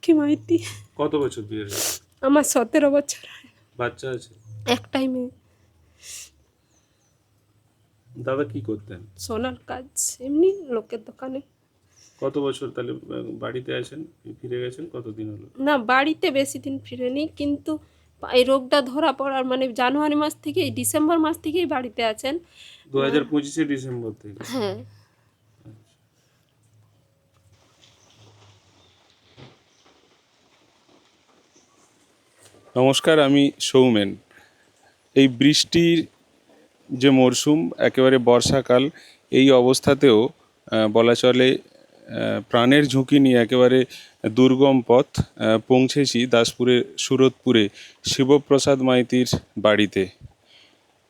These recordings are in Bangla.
লক্ষ্মী মাইতি। কত বছর বিয়ে হয়েছে? আমার 17 বছর। বাচ্চা আছে? একটাই মেয়ে। দাদা কি করতেন? সোনার কাজ, এমনি লোকের দোকানে। কত বছর তাহলে বাড়িতে আছেন, ফিরে গেছেন কতদিন হলো? না, বাড়িতে বেশি দিন ফিরেনি, কিন্তু এই রোগটা ধরা পড়ার মানে জানুয়ারি মাস থেকে ডিসেম্বর মাস থেকেই বাড়িতে আছেন। 2025 ডিসেম্বর থেকে? হ্যাঁ। নমস্কার, আমি সৌমেন। এই বৃষ্টির যে মরশুম, একেবারে বর্ষাকাল, এই অবস্থাতেও বলা চলে প্রাণের ঝুঁকি নিয়ে একেবারে দুর্গম পথ পৌঁছেছি দাসপুরের সুরতপুরে শিবপ্রসাদ মাইতির বাড়িতে।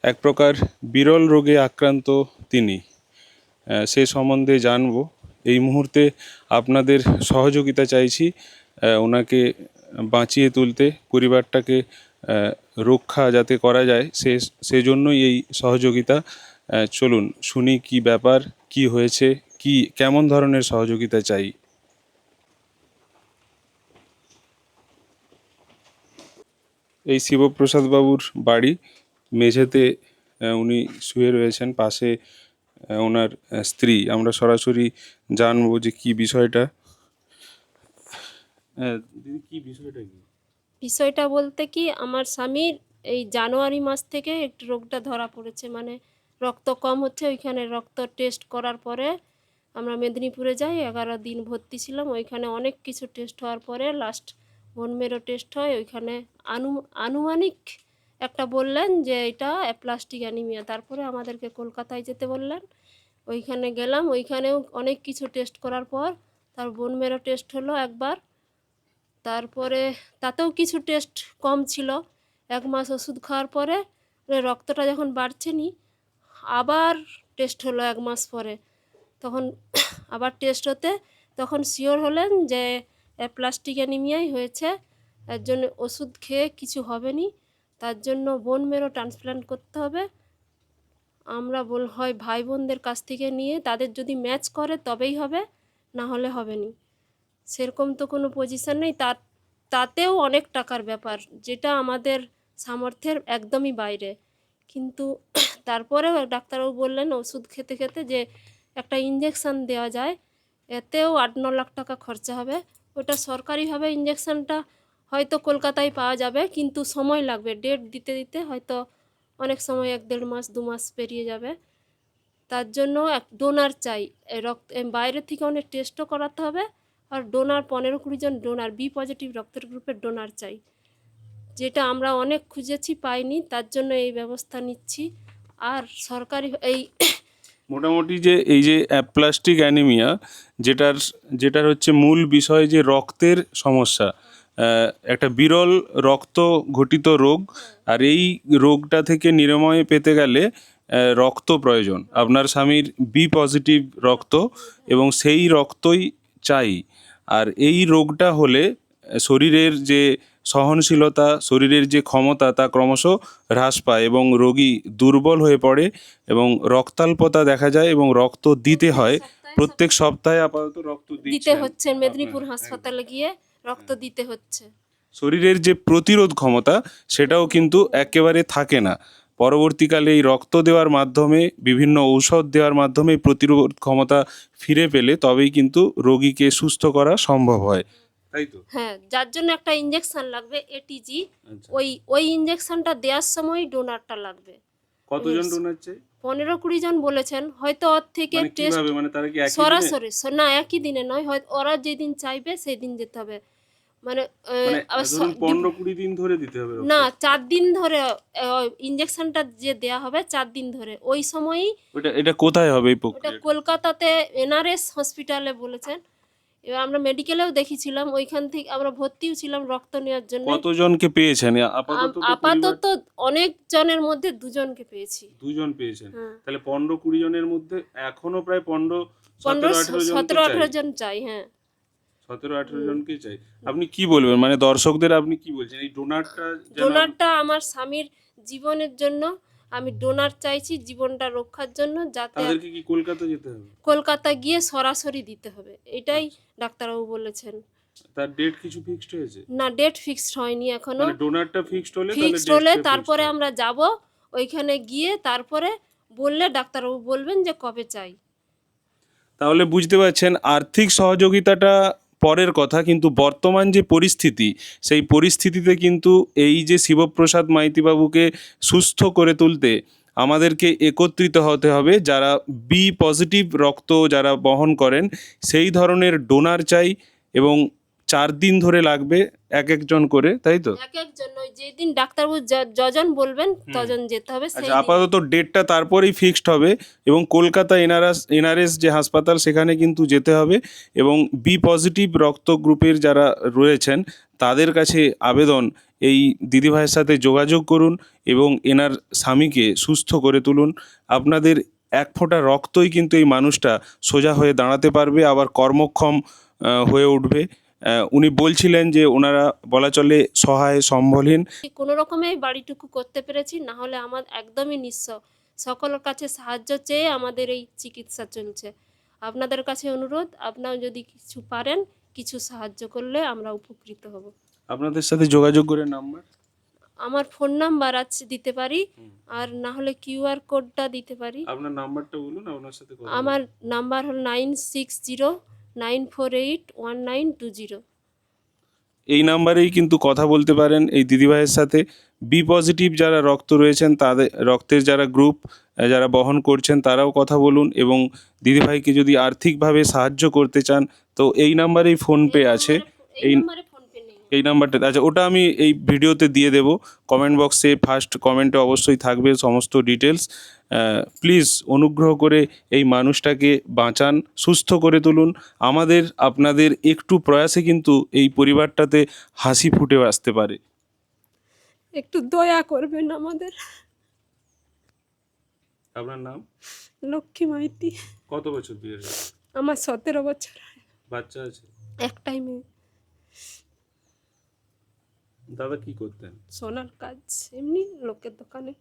এক প্রকার বিরল রোগে আক্রান্ত তিনি, সে সম্বন্ধে জানব। এই মুহূর্তে আপনাদের সহযোগিতা চাইছি ওনাকে বাঁচিয়ে তুলতে, পরিবারটাকে রক্ষা যাতে করা যায় সেজন্যই এই সহযোগিতা। চলুন শুনি কি ব্যাপার, কি হয়েছে, কি কেমন ধরনের সহযোগিতা চাই। এই শিবপ্রসাদ বাবুর বাড়ি, মেঝেতে উনি শুয়ে রয়েছেন, পাশে ওনার স্ত্রী। আমরা সরাসরি জানবো যে কি বিষয়টা। দিদি, কি বিষয়টা কি? বিষয়টা বলতে কি, আমার স্বামীর এই জানুয়ারি মাস থেকে একটু রোগটা ধরা পড়েছে, মানে রক্ত কম হচ্ছে। ওইখানে রক্ত টেস্ট করার পরে আমরা মেদিনীপুরে যাই, 11 দিন ভর্তি ছিলাম। ওইখানে অনেক কিছু টেস্ট হওয়ার পরে লাস্ট বোন মেরো টেস্ট হয়। ওইখানে আনুমানিক একটা বললেন যে এটা অ্যাপ্লাস্টিক অ্যানিমিয়া। তারপরে আমাদেরকে কলকাতায় যেতে বললেন। ওইখানে গেলাম, ওইখানেও অনেক কিছু টেস্ট করার পর তার বোন মেরো টেস্ট হলো একবার। তারপরে তাতেও কিছু টেস্ট কম ছিল। 1 মাস ওষুধ খাওয়ার পরে রক্তটা যখন বাড়ছে নি, আবার টেস্ট হলো 1 মাস পরে। তখন আবার টেস্ট হতে তখন শিওর হলেন যে প্লাস্টিক অ্যানিমিয়াই হয়েছে, এর জন্য ওষুধ খেয়ে কিছু হবে নি, তার জন্য বোন মেরো ট্রান্সপ্ল্যান্ট করতে হবে। আমরা হয় ভাই বোনদের কাছ থেকে নিয়ে তাদের যদি ম্যাচ করে তবেই হবে, না হলে হবে নি। সেরকম তো কোনো পজিশন নেই। তাতেও অনেক টাকার ব্যাপার, যেটা আমাদের সামর্থ্যের একদমই বাইরে। কিন্তু তারপরেও ডাক্তারবাবু বললেন ওষুধ খেতে খেতে যে একটা ইঞ্জেকশান দেওয়া যায়, এতেও 8-9 লাখ টাকা খরচা হবে। ওটা সরকারিভাবে ইঞ্জেকশানটা হয়তো কলকাতায় পাওয়া যাবে, কিন্তু সময় লাগবে। ডেট দিতে দিতে হয়তো অনেক সময় 1-1.5 মাস 2 মাস পেরিয়ে যাবে। তার জন্য এক ডোনার চাই। বাইরে থেকে অনেক টেস্টও করাতে হবে, আর ডোনার 15-20 জন ডোনার, বি পজিটিভ রক্তের গ্রুপের ডোনার চাই, যেটা আমরা অনেক খুঁজেছি পাইনি। তার জন্য এই ব্যবস্থা নিচ্ছি। আর সরকারি এই মোটামুটি যে এই যে অ্যাপ্লাস্টিক অ্যানিমিয়া, যেটার হচ্ছে মূল বিষয় যে রক্তের সমস্যা, একটা বিরল রক্ত ঘটিত রোগ। আর এই রোগটা থেকে নিরাময় পেতে গেলে রক্ত প্রয়োজন। আপনার স্বামীর বি পজিটিভ রক্ত, এবং সেই রক্তই চাই। আর এই রোগটা হলে শরীরের যে সহনশীলতা, শরীরের যে ক্ষমতা, তা ক্রমশ হ্রাস পায় এবং রোগী দুর্বল হয়ে পড়ে এবং রক্তাল্পতা দেখা যায় এবং রক্ত দিতে হয়। প্রত্যেক সপ্তাহে আপাতত রক্ত দিতে হচ্ছে, মেদিনীপুর হাসপাতালে গিয়ে রক্ত দিতে হচ্ছে। শরীরের যে প্রতিরোধ ক্ষমতা সেটাও কিন্তু একেবারে থাকে না। পরবর্তীকালে এই রক্ত দেওয়ার মাধ্যমে, বিভিন্ন ঔষধ দেওয়ার মাধ্যমে প্রতিরোধ ক্ষমতা ফিরে পেলে তবেই কিন্তু রোগীকে সুস্থ করা সম্ভব হয়, তাই তো? হ্যাঁ, যার জন্য একটা ইঞ্জেকশন লাগবে, এটিজি। ওই ইঞ্জেকশনটা দেওয়ার সময় ডোনারটা লাগবে। কতজন ডোনার চাই? 15-20 জন বলেছেন। হয়তো ওর থেকে মানে টেস্ট কিভাবে, মানে তারা কি একই দিনে? সরাসরি না, একই দিনে নয়, হয়তো ওরা যেদিন চাইবে সেই দিন যেতে হবে। মানে মানে ধরুন 15-20 দিন ধরে দিতে হবে না, রক্ত? 4 দিন ধরে ইঞ্জেকশনটা যে দেয়া হবে 4 দিন ধরে। ওই সময়ই এটা কোথায় হবে এই ওটা প্রক্রিয়া? কলকাতাতে এনআরএস হসপিটালে বলেছেন। এবার আমরা মেডিকেলেও দেখিয়েছিলাম, ওইখান থেকে আমরা ভর্তিও ছিলাম রক্ত নেওয়ার জন্য। কতজনকে পেয়েছেন আপাতত? আপাতত অনেক জনের মধ্যে 2 জনকে পেয়েছি। 2 জন পেয়েছেন? হ্যাঁ। তাহলে 15-20 জনের মধ্যে এখনো প্রায় 17-18 জন চাই। হ্যাঁ, 17-18 জনকে চাই। আপনি কি বলবেন, মানে দর্শকদের আপনি কি বলছেন এই ডোনারটা আমার স্বামীর জীবনের জন্য আমি ডোনার চাইছি, জীবনটা রক্ষার জন্য। যাতে তাদেরকে কি কলকাতা যেতে হবে? কলকাতা গিয়ে সরাসরি দিতে হবে, এটাই ডাক্তারবাবু বলেছেন। তার ডেট কিছু ফিক্সড হয়েছে? না, ডেট ফিক্সড হয়নি এখনো। মানে ডোনারটা ফিক্সড হলে তাহলে ফিক্সড হলে ডেটটা তারপরে আমরা যাব, ওইখানে গিয়ে তারপরে বললে ডাক্তারবাবু বলবেন যে কবে চাই। তাহলে বুঝতে পারছেন আর্থিক সহযোগিতাটা পরের কথা, কিন্তু বর্তমান যে পরিস্থিতি সেই পরিস্থিতিতে কিন্তু এই যে শিবপ্রসাদ মাইতিবাবুকে সুস্থ করে তুলতে আমাদেরকে একত্রিত হতে হবে। যারা বি পজিটিভ রক্ত যারা বহন করেন সেই ধরনের ডোনার চাই, এবং 4 দিন ধরে লাগবে এক একজন করে, তাই তো? এক একজন ওই যেদিন ডাক্তারবাবু যজন বলবেন তজন যেতে হবে সেই আচ্ছা, দিন। আপাতত ডেটটা তারপরেই ফিক্সড হবে, এবং কলকাতা এনআরএস যে হাসপাতাল সেখানে কিন্তু যেতে হবে, এবং বি পজিটিভ রক্ত গ্রুপের যারা রয়েছেন তাদের কাছে আবেদন, এই দিদিভাইয়ের সাথে যোগাযোগ করুন এবং এনার স্বামীকে সুস্থ করে তুলুন। আপনাদের এক ফোঁটা রক্তই কিন্তু এই মানুষটা সোজা হয়ে দাঁড়াতে পারবে, আবার কর্মক্ষম হয়ে উঠবে। উনি বলছিলেন যে ওনারা বলা চলে সহায় সম্বলহীন। কোনো রকমে এই বাড়িটুকু করতে পেরেছি, না হলে আমার একদমই নিঃস্ব। সকলের কাছে সাহায্য চেয়ে আমাদের এই চিকিৎসা চলছে। আপনাদের কাছে অনুরোধ, আপনারা যদি কিছু পারেন, কিছু সাহায্য করলে আমরা উপকৃত হব। আপনাদের সাথে যোগাযোগ করে নাম্বার? আমার ফোন নাম্বার আছে, দিতে পারি, আর না হলে কিউআর কোডটা দিতে পারি। আপনার নাম্বারটা বলুন, আপনার সাথে কথা আমার নাম্বার হল 9609481920। এই নাম্বারেই কিন্তু কথা বলতে পারেন এই দিদিভাইয়ের সাথে। বি পজিটিভ যারা রক্ত রয়েছেন তাদের রক্তের যারা গ্রুপ যারা বহন করছেন তারাও কথা বলুন, এবং দিদিভাইকে যদি আর্থিকভাবে সাহায্য করতে চান তো এই নাম্বারেই ফোনপে আছে। এই নাম্বারে ফোনপে নেই। এই নাম্বারটা আচ্ছা, ওটা আমি এই ভিডিওতে দিয়ে দেব, কমেন্ট বক্সে ফার্স্ট কমেন্টে অবশ্যই থাকবে সমস্ত ডিটেলস। প্লিজ অনুগ্রহ করে এই মানুষটাকে বাঁচান, সুস্থ করে তুলুন। আমাদের আপনাদের একটু প্রয়াসে কিন্তু এই পরিবারটাতে হাসি ফুটে আসতে পারে। একটু দয়া করবেন আমাদের। আপনার নাম? লক্ষ্মী মাইতি। কত বছর বিয়ে হয়েছে? আমার 17 বছর। বাচ্চা আছে? একটাই মেয়ে। দাদা কি করতেন? সোনার কাজ, এমনি লোকের দোকানে।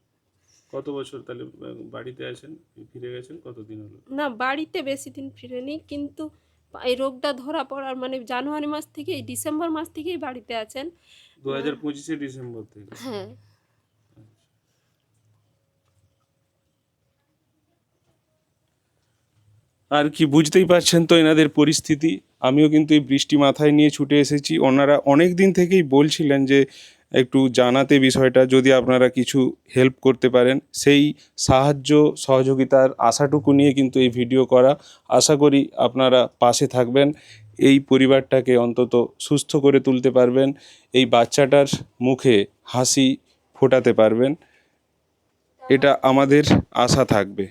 কত বছর তাহলে বাড়িতে আছেন, ফিরে গেছেন কতদিন হলো? না, বাড়িতে বেশি দিন ফিরেনি, কিন্তু এই রোগটা ধরা পড়ার মানে জানুয়ারি মাস থেকে, ডিসেম্বর মাস থেকেই বাড়িতে আছেন। 2025 ডিসেম্বর থেকে? হ্যাঁ। আর কি, বুঝতেই পারছেন তো এনাদের পরিস্থিতি। আমিও কিন্তু এই বৃষ্টি মাথায় নিয়ে ছুটে এসেছি। ওনারা অনেক দিন থেকেই বলছিলেন যে একটু জানাতে বিষয়টা, যদি আপনারা কিছু হেল্প করতে পারেন। সেই সাহায্য সহযোগিতার আশাটুকু নিয়ে কিন্তু এই ভিডিও করা। আশা করি আপনারা পাশে থাকবেন, এই পরিবারটাকে অন্তত সুস্থ করে তুলতে পারবেন, এই বাচ্চাটার মুখে হাসি ফোটাতে পারবেন, এটা আমাদের আশা থাকবে।